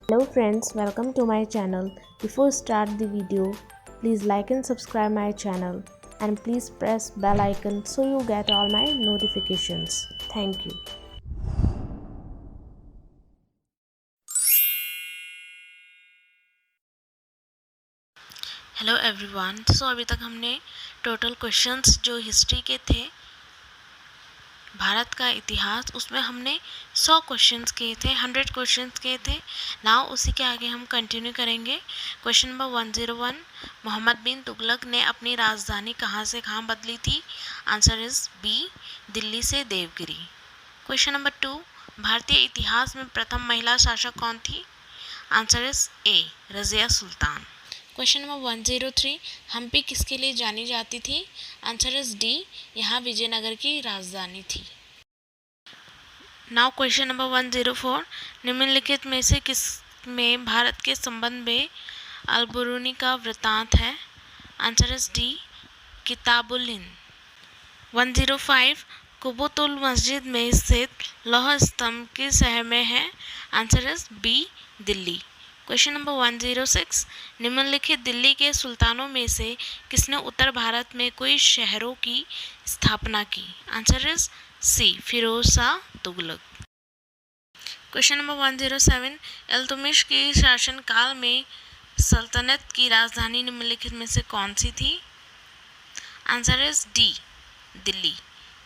Hello friends, welcome to my channel. Before start the video, please like and subscribe my channel and please press bell icon so you get all my notifications. Thank you. Hello everyone. So अभी तक हमने total questions जो history के थे, भारत का इतिहास, उसमें हमने 100 क्वेश्चंस किए थे, 100 क्वेश्चंस किए थे। नाउ उसी के आगे हम कंटिन्यू करेंगे। क्वेश्चन नंबर 101, मोहम्मद बिन तुगलक ने अपनी राजधानी कहाँ से कहाँ बदली थी? आंसर इज बी, दिल्ली से देवगिरी। क्वेश्चन नंबर 2, भारतीय इतिहास में प्रथम महिला शासक कौन थी? Answer is A, Razia Sultan. Question number 103, Hampi किसके लिए जानी जाती थी? आंसर इज डी, यहाँ विजयनगर की राजधानी थी। नाउ क्वेश्चन नंबर 104, निम्नलिखित में से किस में भारत के संबंध में अल-बुरूनी का वृत्तांत है? Answer is D, Kitabul Hind. 105, Qutubul Masjid में स्थित लौह स्तंभ किस शहर में है? Answer is B, Delhi. Question number 106, निम्नलिखित दिल्ली के सुल्तानों में से किसने उत्तर भारत में कोई शहरों की स्थापना की? Answer is C, Firoz Shah Tughlaq. Question number 107, Iltutmish के शासनकाल में सल्तनत की राजधानी निम्नलिखित में से कौन सी थी? Answer is D, Delhi.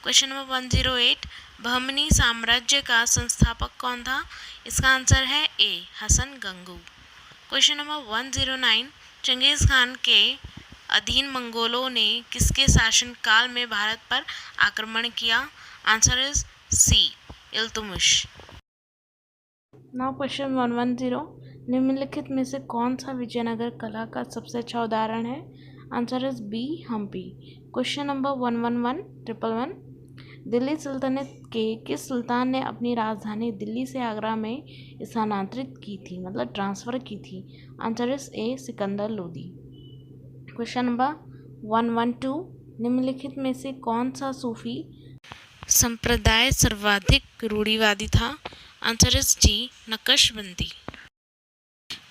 Question number 108, Bahmani साम्राज्य का संस्थापक कौन था? इसका आंसर है ए, हसन गंगू। क्वेश्चन नंबर 109, चंगेज़ खान के अधीन मंगोलों ने किसके शासनकाल में भारत पर आक्रमण किया? Answer is C, Iltutmish. Now question 110, निम्नलिखित में से कौन सा विजयनगर कला का सबसे अच्छा उदाहरण है? Answer is B, Hampi. Question number 111, Delhi सल्तनत के किस सुल्तान ने अपनी राजधानी दिल्ली से आगरा में स्थानांतरित की थी, मतलब ट्रांसफ़र की थी? Answer is A, Sikandar Lodi. Question number 112, निम्नलिखित में से कौन सा सूफी संप्रदाय सर्वाधिक रूढ़िवादी था? Answer is G, Naqshbandi.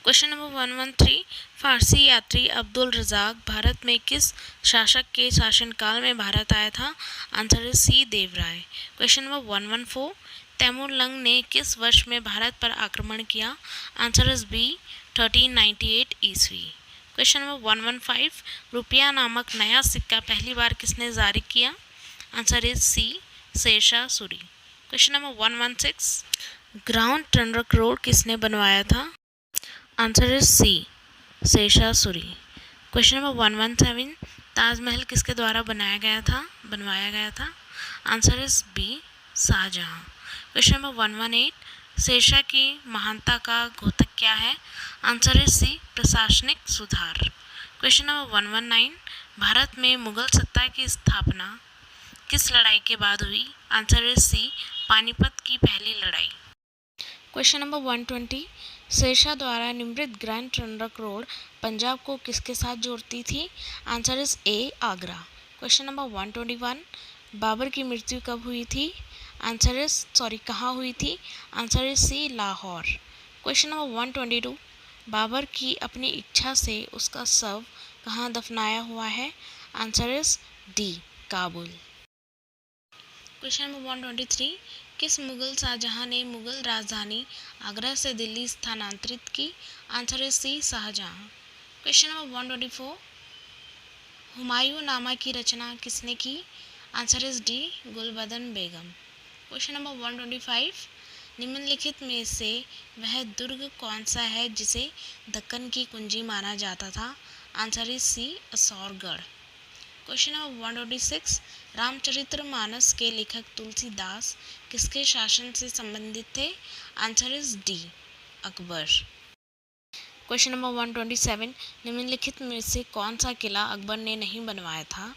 Question number 113, Farsi यात्री अब्दुल रज़ाक भारत में किस शासक के शासनकाल में भारत आया था? Answer is C, Devaraya. Question number 114, Timur Lang ने किस वर्ष में भारत पर आक्रमण किया? आंसर इज बी, 1398 ईस्वी। क्वेश्चन नंबर 115, रुपया नामक नया सिक्का पहली बार किसने जारी किया? Answer is C, Sher Shah Suri. Question number 116, ground trunk road किसने बनवाया था? Answer is C, Sher Shah Suri. Question number 117, Taj Mahal किसके द्वारा बनवाया गया था? Answer is B, Shah Jahan. Question number 118, Sher Shah की महानता का घोतक क्या है? आंसर इज सी, प्रशासनिक सुधार। क्वेश्चन नंबर 119, भारत में मुगल सत्ता की स्थापना किस लड़ाई के बाद हुई? आंसर इज सी, पानीपत की पहली लड़ाई। क्वेश्चन नंबर 120, शेरशाह द्वारा निर्मित ग्रैंड ट्रंक रोड पंजाब को किसके साथ जोड़ती थी? Answer is A, Agra. Question number 121, Babar की मृत्यु कब हुई थी? कहाँ हुई थी? Answer is C, Lahore. Question number 122, Babar की अपनी इच्छा से उसका शव कहाँ दफनाया हुआ है? Answer is D, Kabul. Question number 123, किस मुगल शाहजहां ने मुगल राजधानी आगरा से दिल्ली स्थानांतरित की? Answer is C, Shah Jahan. Question number 124, Humayun Nama की रचना किसने की? Answer is D, Gulbadan Begum. Question number 125, निम्नलिखित में से वह दुर्ग कौन सा है जिसे दक्कन की कुंजी माना जाता था? Answer is C, Asirgarh. Question number 126, Ramcharitmanas के लेखक तुलसीदास किसके शासन से संबंधित थे? Answer is D, Akbar. Question number 127, निम्नलिखित में से कौन सा किला अकबर ने नहीं बनवाया था?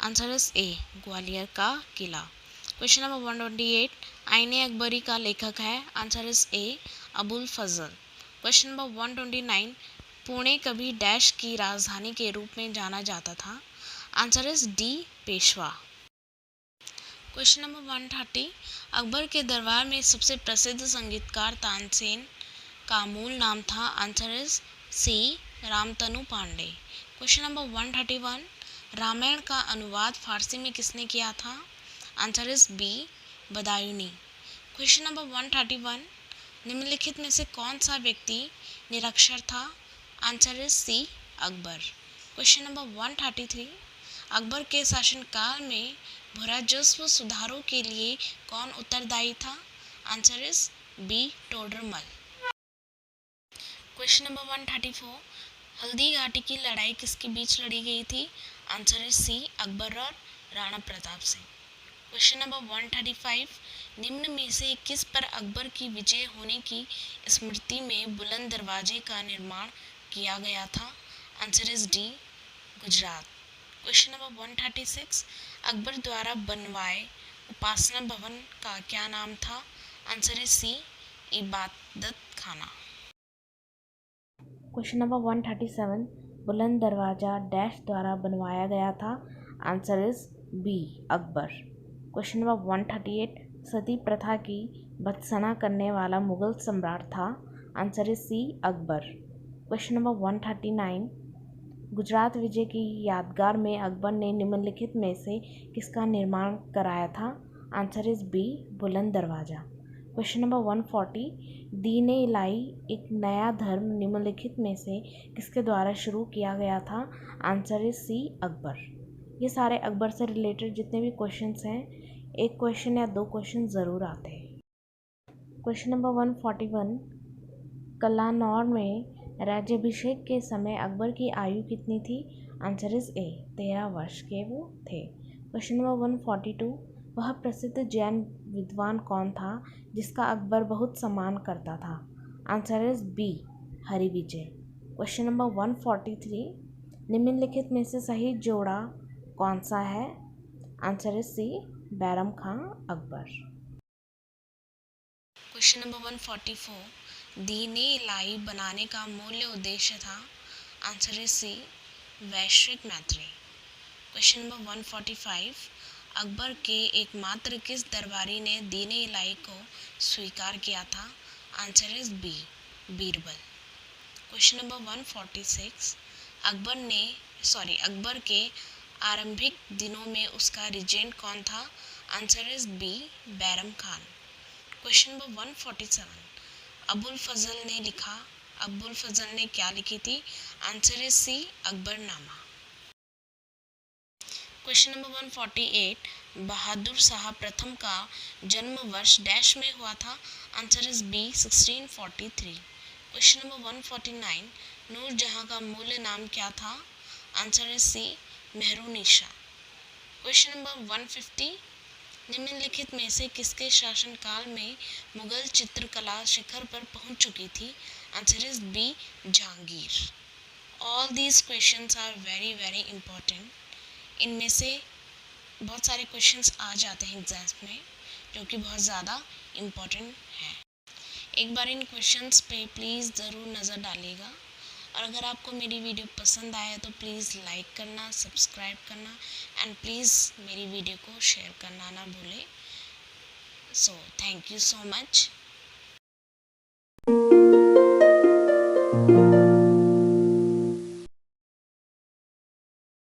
आंसर इज ए, ग्वालियर का किला। क्वेश्चन नंबर 128, आईने अकबरी का लेखक है? Answer is A, Abul Fazal. Question number 129, Pune कभी डैश की राजधानी के रूप में जाना जाता था? Answer is D, Peshwa. Question number 130, Akbar के दरबार में सबसे प्रसिद्ध संगीतकार तानसेन का मूल नाम था? Answer is C Ramtanu Pandey. Question number 131, Ramayana का अनुवाद फारसी में किसने किया था? Answer is B Badayuni. Question number 131, निम्नलिखित में से कौन सा व्यक्ति निरक्षर था? Answer is C Akbar. Question number 133, Akbar के शासनकाल में भूराजस्व सुधारों के लिए कौन उत्तरदायी था? Answer is B Todarmal. Question number 134, Haldi घाटी की लड़ाई किसके बीच लड़ी गई थी? आंसर इज सी अकबर और राणा प्रताप सिंह। क्वेश्चन नंबर 135, निम्न में से किस पर अकबर की विजय होने की स्मृति में बुलंद दरवाजे का निर्माण किया गया था? Answer is D Gujarat. Question number 136, Akbar द्वारा बनवाए उपासना भवन का क्या नाम था? आंसर इज सी इबादत खाना। क्वेश्चन नंबर 137, बुलंद दरवाज़ा डैश द्वारा बनवाया गया था? Answer is B Akbar. Question number 138, सती प्रथा की भत्सना करने वाला मुगल सम्राट था? Answer is C Akbar. Question number 139, Gujarat विजय की यादगार में अकबर ने निम्नलिखित में से किसका निर्माण कराया था? आंसर इज बी बुलंद दरवाज़ा। क्वेश्चन नंबर 140, दीन ए इलाही एक नया धर्म निम्नलिखित में से किसके द्वारा शुरू किया गया था? Answer is C Akbar. ये सारे अकबर से रिलेटेड जितने भी क्वेश्चंस हैं, एक क्वेश्चन या दो क्वेश्चन ज़रूर आते हैं। क्वेश्चन नंबर 141, कलानौर में राज्याभिषेक के समय अकबर की आयु कितनी थी? आंसर इज ए 13 वर्ष के वो थे। क्वेश्चन नंबर 142, वह प्रसिद्ध जैन विद्वान कौन था जिसका अकबर बहुत सम्मान करता था? Answer is B Harivijay. Question number 143, निम्नलिखित में से सही जोड़ा कौन सा है? Answer is C Bairam Khan Akbar. Question number 144, Din ए इलाही बनाने का मूल्य उद्देश्य था? आंसर इज सी वैश्विक मैत्री। क्वेश्चन नंबर 145, अकबर के एकमात्र किस दरबारी ने दीन ए इलाही को स्वीकार किया था? Answer is B Birbal. Question number 146, Akbar के आरंभिक दिनों में उसका रिजेंट कौन था? Answer is B Bairam Khan. Question number 147, Abul Fazal ने क्या लिखी थी? Answer is C Akbarnama. Question number 148, Bahadur Shah प्रथम का जन्म वर्ष डैश में हुआ था? Answer is B 1643। Question number 149, Nurjahan का मूल नाम क्या था? Answer is C Mehrunnisa. Question number 150, निम्नलिखित में से किसके शासनकाल में मुगल चित्रकला शिखर पर पहुंच चुकी थी? Answer is B Jahangir. All these questions are very very important. इनमें से बहुत सारे क्वेश्चंस आ जाते हैं एग्जाम्स में जो कि बहुत ज़्यादा इम्पॉर्टेंट हैं। एक बार इन क्वेश्चंस पे प्लीज़ ज़रूर नज़र डालिएगा, और अगर आपको मेरी वीडियो पसंद आए तो प्लीज़ लाइक करना, सब्सक्राइब करना एंड प्लीज़ मेरी वीडियो को शेयर करना ना भूलें। So thank you so much.